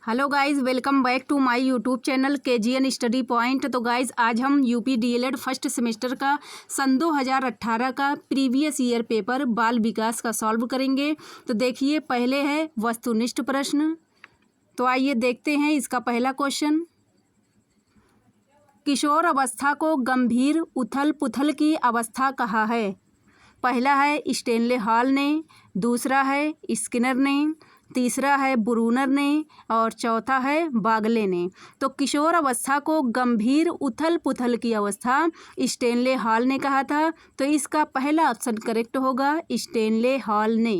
Hello guys, welcome back to my YouTube channel KGN study point. तो guys आज हम UP DElEd first semester का सन 2018 का previous year paper बाल विकास का सॉल्व करेंगे। तो देखिए, पहले है वस्तुनिष्ठ प्रश्न। तो आइए देखते हैं इसका पहला क्वेश्चन। किशोर अवस्था को गंभीर उथल पुथल की अवस्था कहा है। पहला है स्टेनले हॉल ने, दूसरा है स्किनर ने, तीसरा है ब्रूनर ने और चौथा है बागले ने। तो किशोर अवस्था को गंभीर उथल पुथल की अवस्था स्टेनले हॉल ने कहा था। तो इसका पहला ऑप्शन करेक्ट होगा, स्टेनले हॉल ने।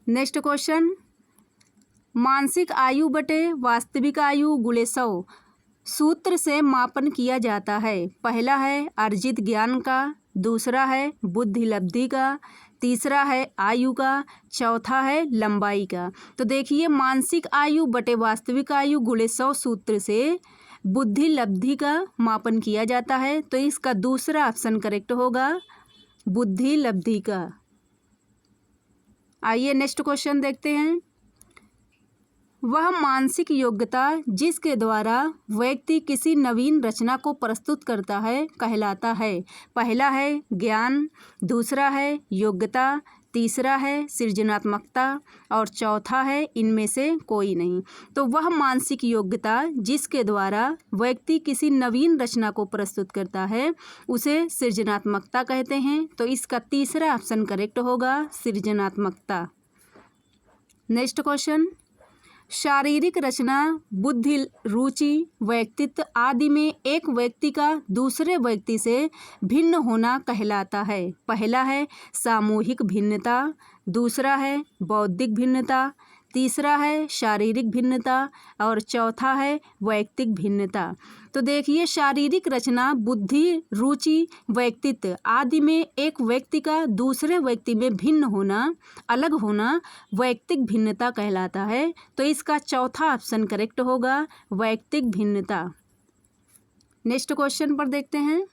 नेक्स्ट क्वेश्चन, मानसिक आयु बटे वास्तविक आयु गुणे 100 सूत्र से मापन किया जाता है। पहला है अर्जित ज्ञान का, दूसरा है बुद्धि लब्धि का, तीसरा है आयु का, चौथा है लंबाई का। तो देखिए, मानसिक आयु बटे वास्तविक आयु गुणे 100 सूत्र से बुद्धि लब्धि का मापन किया जाता है। तो इसका दूसरा ऑप्शन करेक्ट होगा, बुद्धि लब्धि का। आइए नेक्स्ट क्वेश्चन देखते हैं। वह मानसिक योग्यता जिसके द्वारा व्यक्ति किसी नवीन रचना को प्रस्तुत करता है कहलाता है। पहला है ज्ञान, दूसरा है योग्यता, तीसरा है सृजनात्मकता और चौथा है इनमें से कोई नहीं। तो वह मानसिक योग्यता जिसके द्वारा व्यक्ति किसी नवीन रचना को प्रस्तुत करता है उसे सृजनात्मकता कहते हैं। तो इसका तीसरा ऑप्शन करेक्ट होगा, सृजनात्मकता। नेक्स्ट क्वेश्चन, शारीरिक रचना, बुद्धि, रुचि, व्यक्तित्व आदि में एक व्यक्ति का दूसरे व्यक्ति से भिन्न होना कहलाता है। पहला है सामूहिक भिन्नता, दूसरा है बौद्धिक भिन्नता, तीसरा है शारीरिक भिन्नता और चौथा है वैयक्तिक भिन्नता। तो देखिए, शारीरिक रचना, बुद्धि, रुचि, व्यक्तित्व आदि में एक व्यक्ति का दूसरे व्यक्ति में भिन्न होना, अलग होना वैयक्तिक भिन्नता कहलाता है। तो इसका चौथा ऑप्शन करेक्ट होगा, वैयक्तिक भिन्नता। नेक्स्ट क्वेश्चन पर देखते हैं।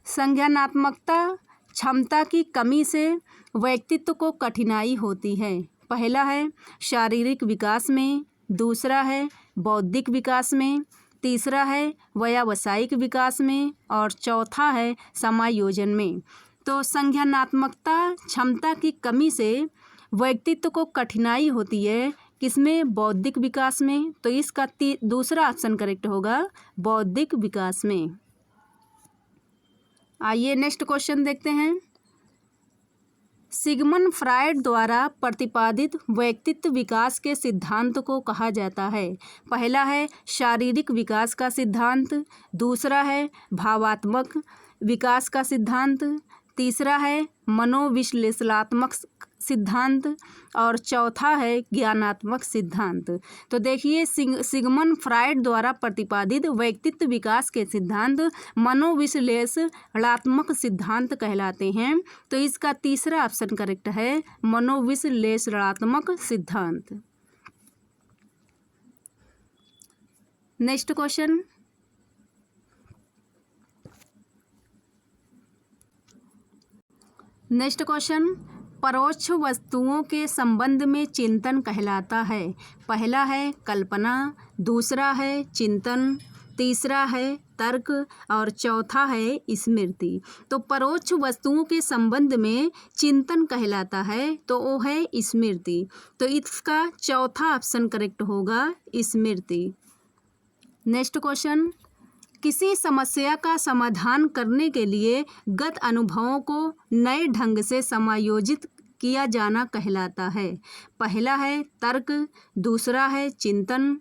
संज्ञानात्मकता क्षमता की कमी से व्यक्तित्व को कठिनाई होती है। पहला है शारीरिक विकास में, दूसरा है बौद्धिक विकास में, तीसरा है व्यावसायिक विकास में और चौथा है समायोजन में। तो संज्ञानात्मकता क्षमता की कमी से व्यक्तित्व को कठिनाई होती है किसमें, बौद्धिक विकास में। तो इसका दूसरा ऑप्शन करेक्ट होगा, बौद्धिक विकास में। आइए नेक्स्ट क्वेश्चन देखते हैं। सिगमंड फ्रायड द्वारा प्रतिपादित व्यक्तित्व विकास के सिद्धांत को कहा जाता है। पहला है शारीरिक विकास का सिद्धांत, दूसरा है भावात्मक विकास का सिद्धांत, तीसरा है मनोविश्लेषणात्मक सिद्धांत और चौथा है ज्ञानात्मक सिद्धांत। तो देखिए, सिगमंड फ्रायड द्वारा प्रतिपादित व्यक्तित्व विकास के सिद्धांत मनोविश्लेषणात्मक सिद्धांत कहलाते हैं। तो इसका तीसरा ऑप्शन करेक्ट है, मनोविश्लेषणात्मक सिद्धांत। नेक्स्ट क्वेश्चन, परोक्ष वस्तुओं के संबंध में चिंतन कहलाता है। पहला है कल्पना, दूसरा है चिंतन, तीसरा है तर्क और चौथा है स्मृति। तो परोक्ष वस्तुओं के संबंध में चिंतन कहलाता है तो वो है स्मृति। तो इसका चौथा ऑप्शन करेक्ट होगा, स्मृति। नेक्स्ट क्वेश्चन, किसी समस्या का समाधान करने के लिए गत अनुभवों को नए ढंग से समायोजित किया जाना कहलाता है। पहला है तर्क, दूसरा है चिंतन,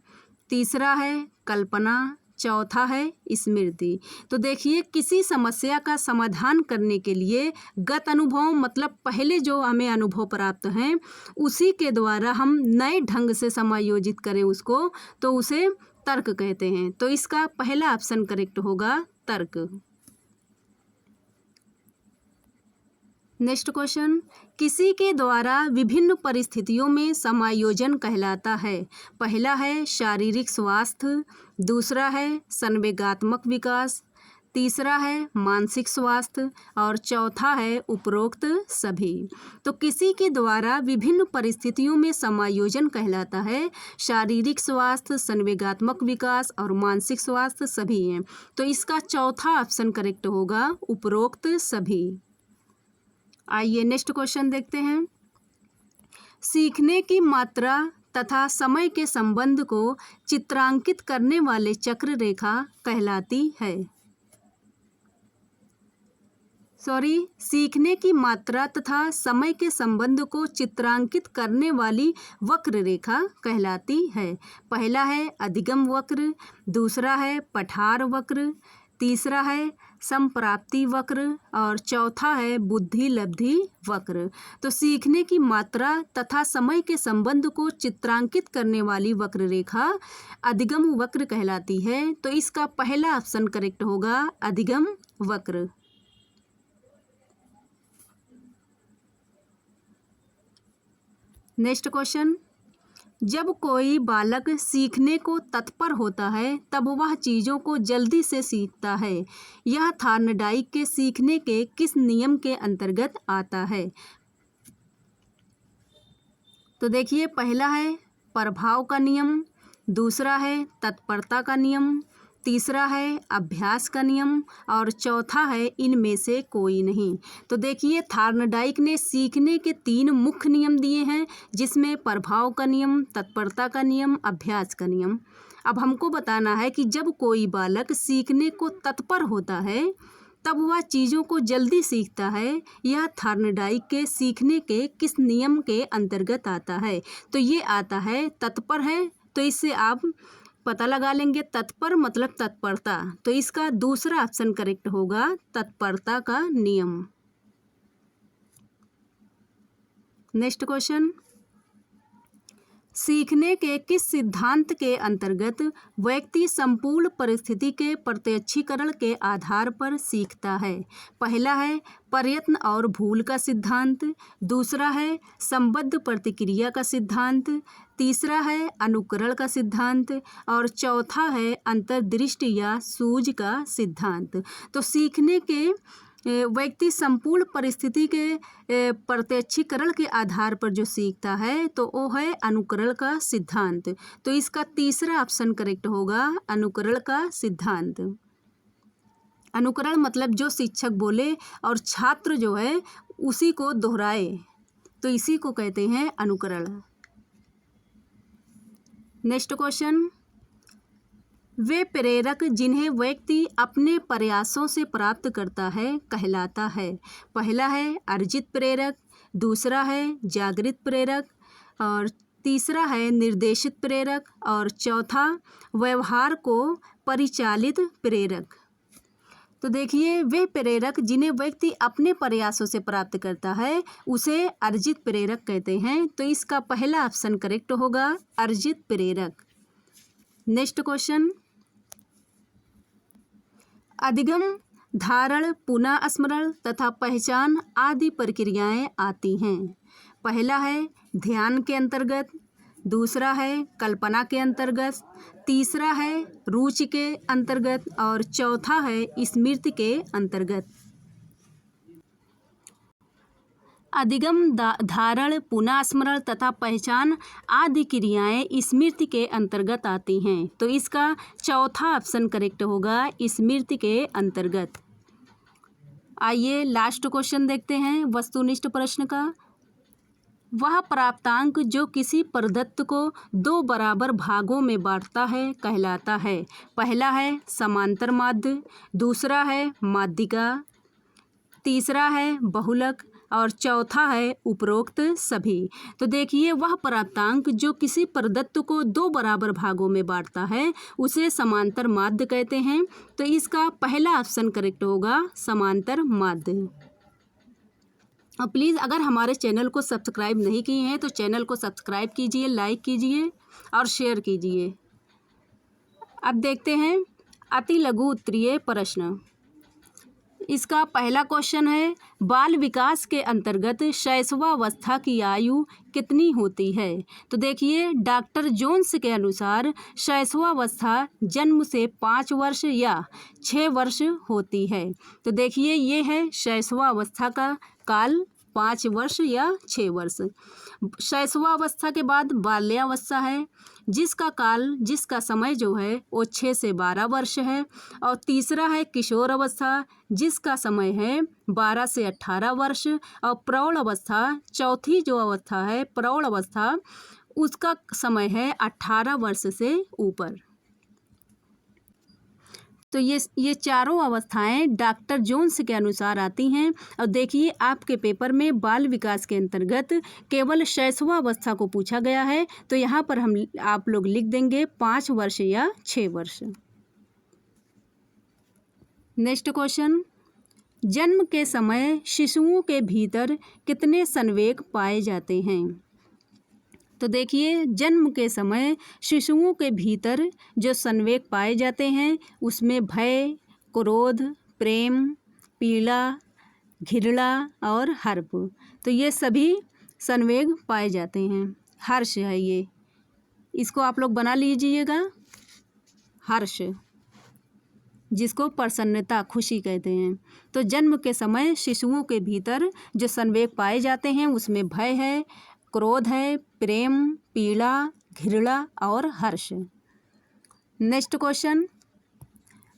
तीसरा है कल्पना, चौथा है स्मृति। तो देखिए, किसी समस्या का समाधान करने के लिए गत अनुभव मतलब पहले जो हमें अनुभव प्राप्त हैं उसी के द्वारा हम नए ढंग से समायोजित करें उसको, तो उसे तर्क कहते हैं। तो इसका पहला ऑप्शन करेक्ट होगा, तर्क। नेक्स्ट क्वेश्चन, किसी के द्वारा विभिन्न परिस्थितियों में समायोजन कहलाता है। पहला है शारीरिक स्वास्थ्य, दूसरा है संवेगात्मक विकास, तीसरा है मानसिक स्वास्थ्य और चौथा है उपरोक्त सभी। तो किसी के द्वारा विभिन्न परिस्थितियों में समायोजन कहलाता है। शारीरिक स्वास्थ्य, संवेगात्मक विकास और मानसिक स्वास्थ्य सभी हैं। तो इसका चौथा ऑप्शन करेक्ट होगा, उपरोक्त सभी। आइए नेक्स्ट क्वेश्चन देखते हैं। सीखने की मात्रा तथा समय के संबंध को चित्रांकित करने वाले चक्र रेखा कहलाती है। सीखने की मात्रा तथा समय के संबंध को चित्रांकित करने वाली वक्र रेखा कहलाती है। पहला है अधिगम वक्र, दूसरा है पठार वक्र, तीसरा है संप्राप्ति वक्र और चौथा है बुद्धि लब्धि वक्र। तो सीखने की मात्रा तथा समय के संबंध को चित्रांकित करने वाली वक्र रेखा अधिगम वक्र कहलाती है। तो इसका पहला ऑप्शन करेक्ट होगा, अधिगम वक्र। Next question. जब कोई बालक सीखने को तत्पर होता है तब वह चीज़ों को जल्दी से सीखता है। यह थॉर्नडाइक के सीखने के किस नियम के अंतर्गत आता है? तो देखिए, पहला है प्रभाव का नियम, दूसरा है तत्परता का नियम, तीसरा है अभ्यास का नियम और चौथा है इनमें से कोई नहीं। तो देखिए, थॉर्नडाइक ने सीखने के 3 मुख्य नियम दिए हैं, जिसमें प्रभाव का नियम, तत्परता का नियम, अभ्यास का नियम। अब हमको बताना है कि जब कोई बालक सीखने को तत्पर होता है तब वह चीज़ों को जल्दी सीखता है। यह थॉर्नडाइक के सीखने के किस नियम के अंतर्गत आता है? तो ये आता है तत्पर है, तो इससे आप पता लगा लेंगे तत्पर मतलब तत्परता। तो इसका दूसरा ऑप्शन करेक्ट होगा, तत्परता का नियम। Next question. सीखने के किस सिद्धांत के अंतर्गत व्यक्ति संपूर्ण परिस्थिति के प्रत्यक्षीकरण के आधार पर सीखता है? पहला है प्रयत्न और भूल का सिद्धांत, दूसरा है संबद्ध प्रतिक्रिया का सिद्धांत, तीसरा है अनुकरण का सिद्धांत और चौथा है अंतर्दृष्टि या सूझ का सिद्धांत। तो सीखने के व्यक्ति संपूर्ण परिस्थिति के प्रत्यक्षीकरण के आधार पर जो सीखता है तो वो है अनुकरण का सिद्धांत। तो इसका तीसरा ऑप्शन करेक्ट होगा, अनुकरण का सिद्धांत। अनुकरण मतलब जो शिक्षक बोले और छात्र जो है उसी को दोहराए, तो इसी को कहते हैं अनुकरण। Next question. वे प्रेरक जिन्हें व्यक्ति अपने प्रयासों से प्राप्त करता है कहलाता है? पहला है अर्जित प्रेरक, दूसरा है जागृत प्रेरक और तीसरा है निर्देशित प्रेरक और चौथा व्यवहार को परिचालित प्रेरक। तो देखिए, वे प्रेरक जिन्हें व्यक्ति अपने प्रयासों से प्राप्त करता है उसे अर्जित प्रेरक कहते हैं। तो इसका पहला ऑप्शन करेक्ट होगा, अर्जित प्रेरक। Next question. अधिगम, धारण, पुनः स्मरण तथा पहचान आदि प्रक्रियाएं आती हैं। पहला है ध्यान के अंतर्गत, दूसरा है कल्पना के अंतर्गत, तीसरा है रुचि के अंतर्गत और चौथा है स्मृति के अंतर्गत। अधिगम, धारण, पुनः स्मरण तथा पहचान आदि क्रियाएं स्मृति के अंतर्गत आती हैं। तो इसका चौथा ऑप्शन करेक्ट होगा, स्मृति के अंतर्गत। आइए लास्ट क्वेश्चन देखते हैं वस्तुनिष्ठ प्रश्न का। वह प्राप्तांक जो किसी प्रदत्त को 2 बराबर भागों में बांटता है कहलाता है? पहला है समांतर माध्य, दूसरा है माध्यिका, तीसरा है बहुलक और चौथा है उपरोक्त सभी। तो देखिए, वह प्राप्तांक जो किसी प्रदत्त को 2 बराबर भागों में बांटता है उसे समांतर माध्य कहते हैं। तो इसका पहला ऑप्शन करेक्ट होगा, समांतर माध्य। और प्लीज़ अगर हमारे चैनल को सब्सक्राइब नहीं किए हैं तो चैनल को सब्सक्राइब कीजिए, लाइक कीजिए और शेयर कीजिए। अब देखते हैं अति लघु उत्तरीय प्रश्न। इसका पहला क्वेश्चन है, बाल विकास के अंतर्गत शैशवावस्था की आयु कितनी होती है? तो देखिए, डॉक्टर जोन्स के अनुसार शैशवावस्था जन्म से 5 वर्ष या 6 वर्ष होती है। तो देखिए, ये है शैशवावस्था का काल, 5 वर्ष या 6 वर्ष। शैशवावस्था के बाद बाल्यावस्था है, जिसका समय जो है वो 6 से 12 वर्ष है। और तीसरा है किशोर अवस्था, जिसका समय है 12 से 18 वर्ष। और प्रौढ़ अवस्था, चौथी जो अवस्था है प्रौढ़ अवस्था, उसका समय है 18 वर्ष से ऊपर। तो ये चारों अवस्थाएं डॉक्टर जोन्स के अनुसार आती हैं। और देखिए, आपके पेपर में बाल विकास के अंतर्गत केवल शैशवावस्था को पूछा गया है, तो यहाँ पर आप लोग लिख देंगे 5 वर्ष या 6 वर्ष। नेक्स्ट क्वेश्चन, जन्म के समय शिशुओं के भीतर कितने संवेग पाए जाते हैं? तो देखिए, जन्म के समय शिशुओं के भीतर जो संवेग पाए जाते हैं उसमें भय, क्रोध, प्रेम, पीड़ा, घृणा और हर्ष, तो ये सभी संवेग पाए जाते हैं। हर्ष है ये, इसको आप लोग बना लीजिएगा, हर्ष, जिसको प्रसन्नता, खुशी कहते हैं। तो जन्म के समय शिशुओं के भीतर जो संवेग पाए जाते हैं उसमें भय है, क्रोध है, प्रेम, पीड़ा, घृणा और हर्ष। नेक्स्ट क्वेश्चन,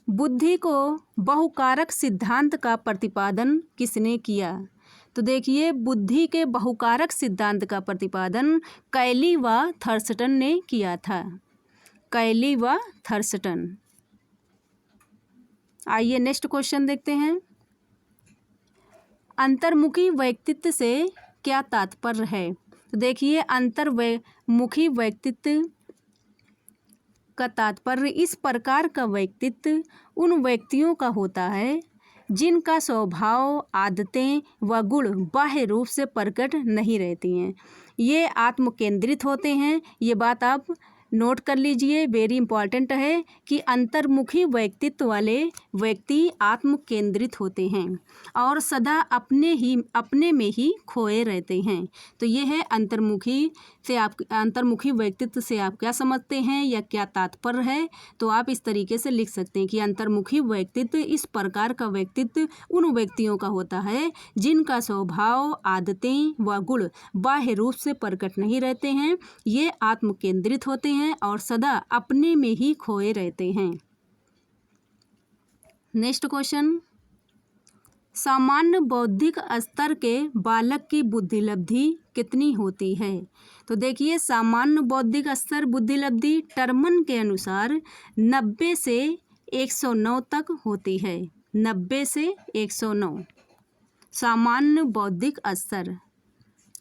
बुद्धि को बहुकारक सिद्धांत का प्रतिपादन किसने किया? तो देखिए, बुद्धि के बहुकारक सिद्धांत का प्रतिपादन कैली व थर्स्टन ने किया था। कैली व थर्स्टन। आइए नेक्स्ट क्वेश्चन देखते हैं, अंतर्मुखी व्यक्तित्व से क्या तात्पर्य है? तो देखिए, अंतर्मुखी व्यक्तित्व का तात्पर्य इस प्रकार का व्यक्तित्व उन व्यक्तियों का होता है जिनका स्वभाव, आदतें व गुण बाह्य रूप से प्रकट नहीं रहती हैं। ये आत्मकेंद्रित होते हैं। ये बात आप नोट कर लीजिए, वेरी इंपॉर्टेंट है कि अंतर्मुखी व्यक्तित्व वाले व्यक्ति आत्म केंद्रित होते हैं और सदा अपने में ही खोए रहते हैं। तो ये है अंतर्मुखी व्यक्तित्व से आप क्या समझते हैं या क्या तात्पर्य है? तो आप इस तरीके से लिख सकते हैं कि अंतर्मुखी व्यक्तित्व इस प्रकार का व्यक्तित्व उन व्यक्तियों का होता है जिनका स्वभाव, आदतें व गुण बाह्य रूप से प्रकट नहीं रहते हैं। ये आत्म केंद्रित होते हैं और सदा अपने में ही खोए रहते हैं। नेक्स्ट क्वेश्चन, सामान्य बौद्धिक स्तर के बालक की बुद्धिलब्धि कितनी होती है? तो देखिए, सामान्य बौद्धिक स्तर बुद्धिलब्धि टर्मन के अनुसार 90 से 109 तक होती है। 90 से 109 सामान्य बौद्धिक स्तर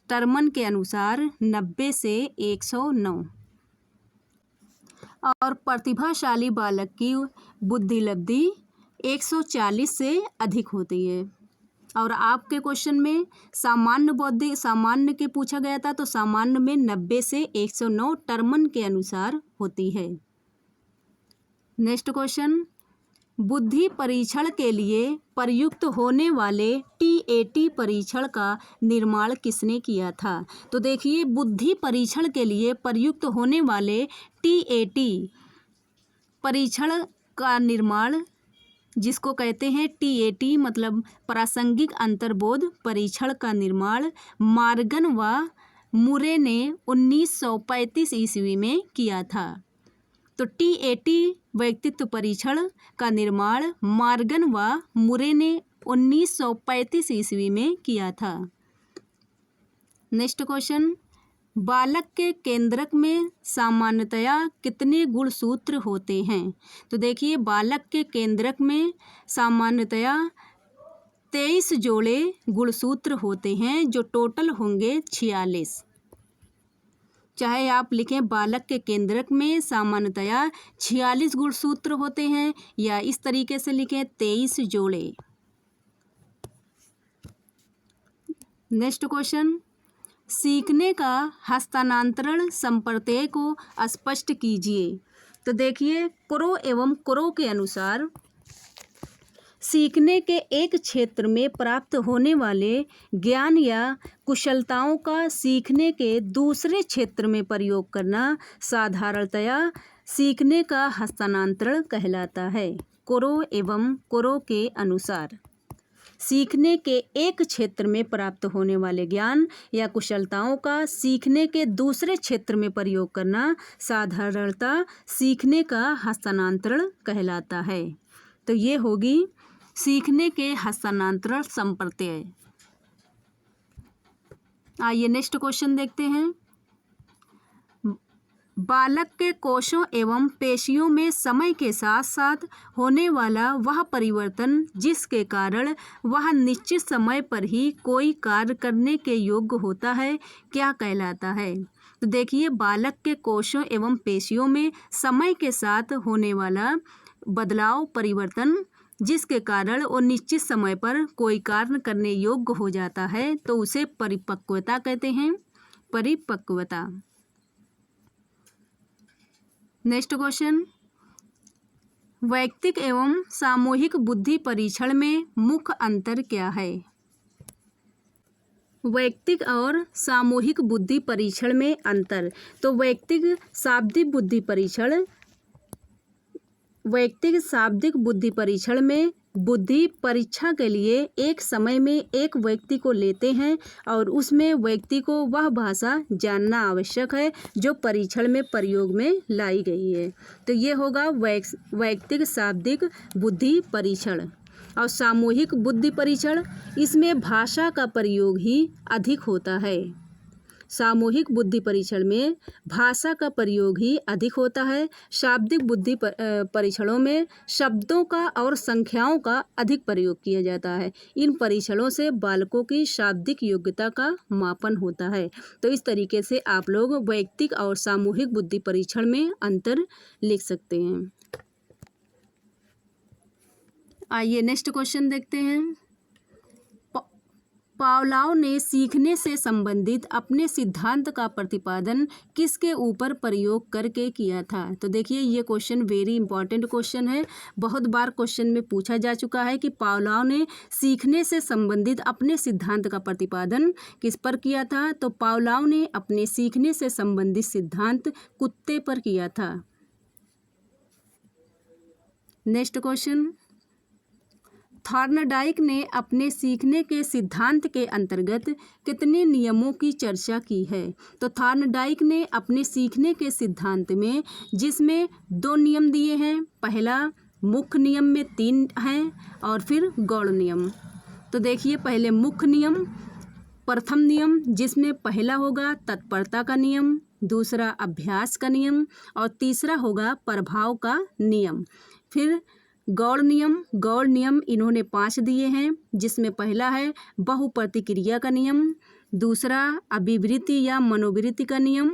टर्मन के अनुसार 90 से 109। और प्रतिभाशाली बालक की बुद्धिलब्धि 140 से अधिक होती है। और आपके क्वेश्चन में सामान्य के पूछा गया था, तो सामान्य में 90 से 109 टर्मन के अनुसार होती है। नेक्स्ट क्वेश्चन, बुद्धि परीक्षण के लिए प्रयुक्त होने वाले TAT परीक्षण का निर्माण किसने किया था? तो देखिए, बुद्धि परीक्षण के लिए प्रयुक्त होने वाले TAT परीक्षण का निर्माण, जिसको कहते हैं TAT मतलब प्रासंगिक अंतर्बोध परीक्षण का निर्माण मॉर्गन व मुरे ने 1935 ईस्वी में किया था। तो TAT व्यक्तित्व परीक्षण का निर्माण मॉर्गन व मुरे ने 1935 ईस्वी में किया था। नेक्स्ट क्वेश्चन, बालक के केंद्रक में सामान्यतया कितने गुणसूत्र होते हैं? तो देखिए, बालक के केंद्रक में सामान्यतया 23 जोड़े गुणसूत्र होते हैं, जो टोटल होंगे 46। चाहे आप लिखें बालक के केंद्रक में सामान्यतया 46 गुणसूत्र होते हैं, या इस तरीके से लिखें 23 जोड़े। नेक्स्ट क्वेश्चन, सीखने का हस्तांतरण संप्रत्यय को स्पष्ट कीजिए। तो देखिए, क्रो एवं क्रो के अनुसार सीखने के एक क्षेत्र में प्राप्त होने वाले ज्ञान या कुशलताओं का सीखने के दूसरे क्षेत्र में प्रयोग करना साधारणतया सीखने का हस्तांतरण कहलाता है। कोरो एवं कोरो के अनुसार सीखने के एक क्षेत्र में प्राप्त होने वाले ज्ञान या कुशलताओं का सीखने के दूसरे क्षेत्र में प्रयोग करना साधारणतः सीखने का हस्तांतरण कहलाता है। तो ये होगी सीखने के हस्तांतरण संप्रत्यय। आइए नेक्स्ट क्वेश्चन देखते हैं। बालक के कोशों एवं पेशियों में समय के साथ साथ होने वाला वह परिवर्तन जिसके कारण वह निश्चित समय पर ही कोई कार्य करने के योग्य होता है, क्या कहलाता है? तो देखिए, बालक के कोशों एवं पेशियों में समय के साथ होने वाला बदलाव, परिवर्तन जिसके कारण वो निश्चित समय पर कोई कार्य करने योग्य हो जाता है, तो उसे परिपक्वता कहते हैं। परिपक्वता। नेक्स्ट क्वेश्चन, वैयक्तिक एवं सामूहिक बुद्धि परीक्षण में मुख्य अंतर क्या है? वैयक्तिक और सामूहिक बुद्धि परीक्षण में अंतर। तो वैयक्तिक शाब्दिक बुद्धि परीक्षण में बुद्धि परीक्षा के लिए एक समय में एक व्यक्ति को लेते हैं और उसमें व्यक्ति को वह भाषा जानना आवश्यक है जो परीक्षण में प्रयोग में लाई गई है। तो ये होगा वैयक्तिक शाब्दिक बुद्धि परीक्षण। और सामूहिक बुद्धि परीक्षण, इसमें भाषा का प्रयोग ही अधिक होता है। सामूहिक बुद्धि परीक्षण में भाषा का प्रयोग ही अधिक होता है। शाब्दिक बुद्धि परीक्षणों में शब्दों का और संख्याओं का अधिक प्रयोग किया जाता है। इन परीक्षणों से बालकों की शाब्दिक योग्यता का मापन होता है। तो इस तरीके से आप लोग वैयक्तिक और सामूहिक बुद्धि परीक्षण में अंतर लिख सकते हैं। आइए नेक्स्ट क्वेश्चन देखते हैं। पावलोव ने सीखने से संबंधित अपने सिद्धांत का प्रतिपादन किसके ऊपर प्रयोग करके किया था? तो देखिए, ये क्वेश्चन वेरी इंपॉर्टेंट क्वेश्चन है। बहुत बार क्वेश्चन में पूछा जा चुका है कि पावलोव ने सीखने से संबंधित अपने सिद्धांत का प्रतिपादन किस पर किया था? तो पावलोव ने अपने सीखने से संबंधित सिद्धांत कुत्ते पर किया था। नेक्स्ट क्वेश्चन, थॉर्नडाइक ने अपने सीखने के सिद्धांत के अंतर्गत कितने नियमों की चर्चा की है? तो थॉर्नडाइक ने अपने सीखने के सिद्धांत में, जिसमें 2 नियम दिए हैं, पहला मुख्य नियम में 3 हैं और फिर गौण नियम। तो देखिए, पहले मुख्य नियम, प्रथम नियम जिसमें पहला होगा तत्परता का नियम, दूसरा अभ्यास का नियम और तीसरा होगा प्रभाव का नियम। फिर गौण नियम इन्होंने 5 दिए हैं, जिसमें पहला है बहुप्रतिक्रिया का नियम, दूसरा अभिवृत्ति या मनोवृत्ति का नियम,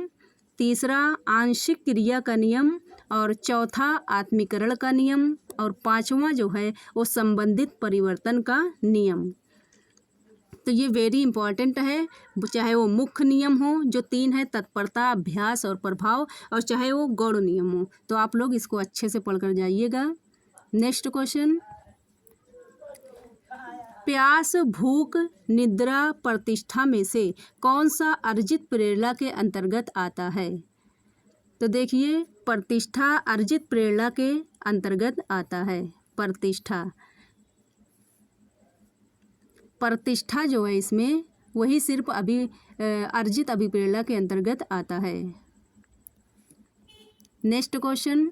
तीसरा आंशिक क्रिया का नियम और चौथा आत्मीकरण का नियम और 5वां जो है वो संबंधित परिवर्तन का नियम। तो ये वेरी इंपॉर्टेंट है, चाहे वो मुख्य नियम हो जो 3 है, तत्परता, अभ्यास और प्रभाव, और चाहे वो गौण नियम हो। तो आप लोग इसको अच्छे से पढ़कर जाइएगा। नेक्स्ट क्वेश्चन, प्यास, भूख, निद्रा, प्रतिष्ठा में से कौन सा अर्जित प्रेरणा के अंतर्गत आता है? तो देखिए, प्रतिष्ठा अर्जित प्रेरणा के अंतर्गत आता है। प्रतिष्ठा जो है इसमें वही सिर्फ अर्जित अभिप्रेरणा के अंतर्गत आता है। नेक्स्ट क्वेश्चन,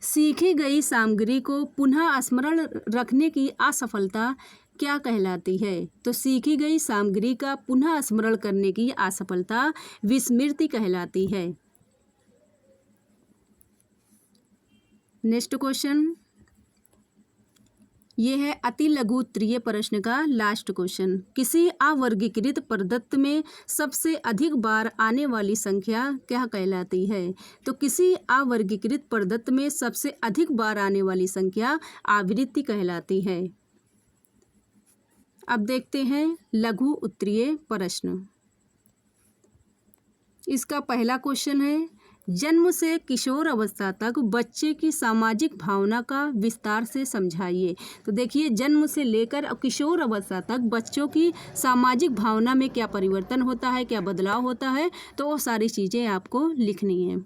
सीखी गई सामग्री को पुनः स्मरण रखने की असफलता क्या कहलाती है? तो सीखी गई सामग्री का पुनः स्मरण करने की असफलता विस्मृति कहलाती है। नेक्स्ट क्वेश्चन, ये है अति लघु उत्तरीय प्रश्न का लास्ट क्वेश्चन। किसी अवर्गीकृत प्रदत्त में सबसे अधिक बार आने वाली संख्या क्या कहलाती है? तो किसी अवर्गीकृत प्रदत्त में सबसे अधिक बार आने वाली संख्या आवृत्ति कहलाती है। अब देखते हैं लघु उत्तरीय प्रश्न। इसका पहला क्वेश्चन है, जन्म से किशोर अवस्था तक बच्चे की सामाजिक भावना का विस्तार से समझाइए। तो देखिए, जन्म से लेकर किशोर अवस्था तक बच्चों की सामाजिक भावना में क्या परिवर्तन होता है, क्या बदलाव होता है, तो वो सारी चीज़ें आपको लिखनी है।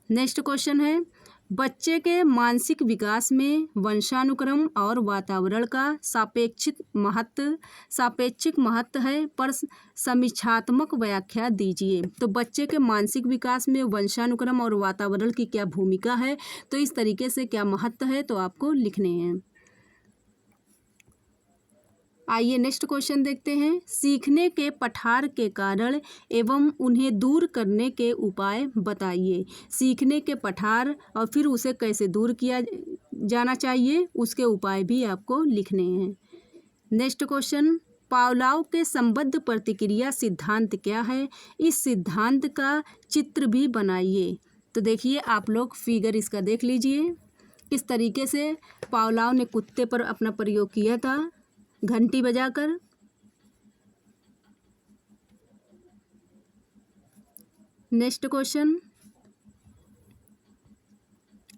नेक्स्ट क्वेश्चन है, बच्चे के मानसिक विकास में वंशानुक्रम और वातावरण का सापेक्षिक महत्व है, पर समीक्षात्मक व्याख्या दीजिए। तो बच्चे के मानसिक विकास में वंशानुक्रम और वातावरण की क्या भूमिका है, तो इस तरीके से क्या महत्व है, तो आपको लिखने हैं। आइए नेक्स्ट क्वेश्चन देखते हैं। सीखने के पठार के कारण एवं उन्हें दूर करने के उपाय बताइए। सीखने के पठार और फिर उसे कैसे दूर किया जाना चाहिए, उसके उपाय भी आपको लिखने हैं। नेक्स्ट क्वेश्चन, पावलोव के संबद्ध प्रतिक्रिया सिद्धांत क्या है, इस सिद्धांत का चित्र भी बनाइए। तो देखिए, आप लोग फिगर इसका देख लीजिए, किस तरीके से पावलोव ने कुत्ते पर अपना प्रयोग किया था घंटी बजाकर। नेक्स्ट क्वेश्चन,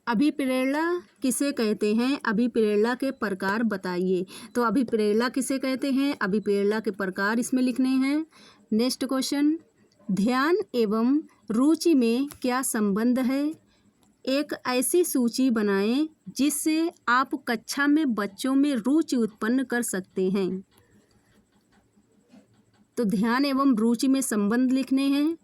अभिप्रेरणा किसे कहते हैं, अभिप्रेरणा के प्रकार बताइए। तो अभिप्रेरणा किसे कहते हैं, अभिप्रेरणा के प्रकार इसमें लिखने हैं। नेक्स्ट क्वेश्चन, ध्यान एवं रुचि में क्या संबंध है, एक ऐसी सूची बनाएं जिससे आप कक्षा में बच्चों में रुचि उत्पन्न कर सकते हैं। तो ध्यान एवं रुचि में संबंध लिखने हैं।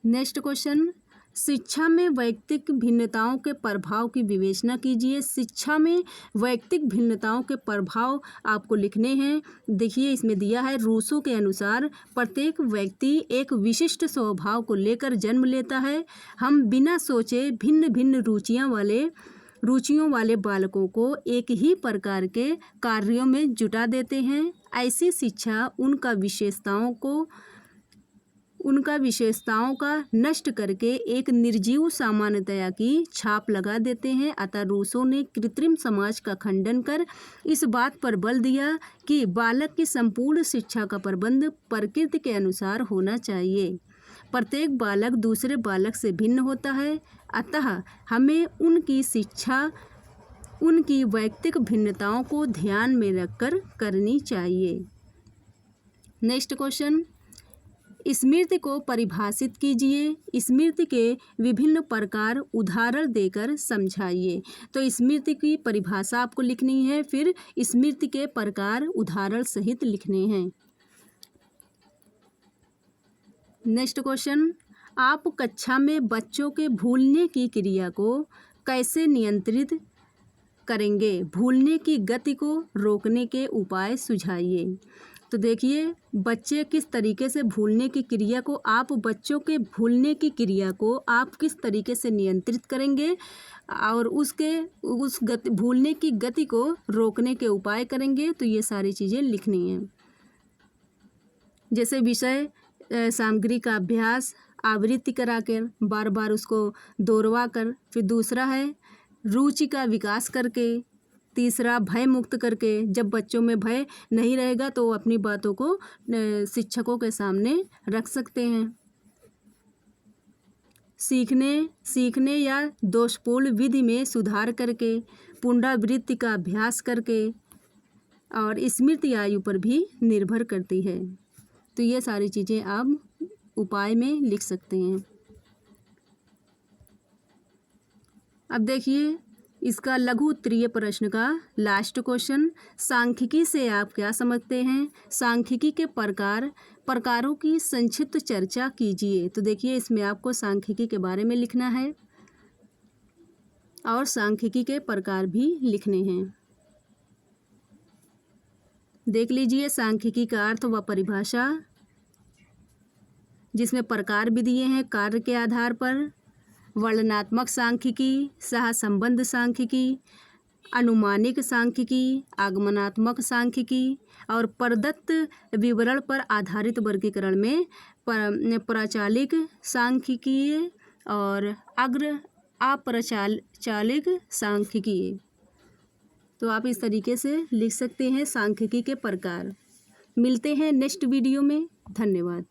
नेक्स्ट क्वेश्चन, शिक्षा में वैयक्तिक भिन्नताओं के प्रभाव की विवेचना कीजिए। शिक्षा में वैयक्तिक भिन्नताओं के प्रभाव आपको लिखने हैं। देखिए, इसमें दिया है, रूसो के अनुसार प्रत्येक व्यक्ति एक विशिष्ट स्वभाव को लेकर जन्म लेता है। हम बिना सोचे भिन्न भिन्न रुचियों वाले बालकों को एक ही प्रकार के कार्यों में जुटा देते हैं। ऐसी शिक्षा उनका विशेषताओं का नष्ट करके एक निर्जीव सामान्यता की छाप लगा देते हैं। अतः रूसो ने कृत्रिम समाज का खंडन कर इस बात पर बल दिया कि बालक की संपूर्ण शिक्षा का प्रबंध प्रकृति के अनुसार होना चाहिए। प्रत्येक बालक दूसरे बालक से भिन्न होता है, अतः हमें उनकी शिक्षा उनकी वैयक्तिक भिन्नताओं को ध्यान में रखकर करनी चाहिए। नेक्स्ट क्वेश्चन, स्मृति को परिभाषित कीजिए। स्मृति के विभिन्न प्रकार उदाहरण देकर समझाइए। तो स्मृति की परिभाषा आपको लिखनी है, फिर स्मृति के प्रकार उदाहरण सहित लिखने हैं। नेक्स्ट क्वेश्चन, आप कक्षा में बच्चों के भूलने की क्रिया को कैसे नियंत्रित करेंगे, भूलने की गति को रोकने के उपाय सुझाइए। तो देखिए, बच्चे किस तरीके से भूलने की क्रिया को आप किस तरीके से नियंत्रित करेंगे और भूलने की गति को रोकने के उपाय करेंगे। तो ये सारी चीज़ें लिखनी हैं। जैसे विषय सामग्री का अभ्यास, आवृत्ति कराकर, बार बार उसको दोहरवा कर। फिर दूसरा है रुचि का विकास करके। तीसरा, भय मुक्त करके। जब बच्चों में भय नहीं रहेगा तो अपनी बातों को शिक्षकों के सामने रख सकते हैं। सीखने या दोषपूर्ण विधि में सुधार करके, पुनरावृत्ति का अभ्यास करके, और स्मृति आयु पर भी निर्भर करती है। तो ये सारी चीज़ें आप उपाय में लिख सकते हैं। अब देखिए, इसका लघु उत्तरीय प्रश्न का लास्ट क्वेश्चन, सांख्यिकी से आप क्या समझते हैं, सांख्यिकी के प्रकारों की संक्षिप्त चर्चा कीजिए। तो देखिए, इसमें आपको सांख्यिकी के बारे में लिखना है और सांख्यिकी के प्रकार भी लिखने हैं। देख लीजिए सांख्यिकी का अर्थ व परिभाषा, जिसमें प्रकार भी दिए हैं कार्य के आधार पर। वर्णनात्मक सांख्यिकी, सहसंबंध सांख्यिकी, अनुमानिक सांख्यिकी, आगमनात्मक सांख्यिकी, और प्रदत्त विवरण पर आधारित वर्गीकरण में प्रचालिक सांख्यिकी और अप्रचालिक सांख्यिकी। तो आप इस तरीके से लिख सकते हैं सांख्यिकी के प्रकार। मिलते हैं नेक्स्ट वीडियो में। धन्यवाद।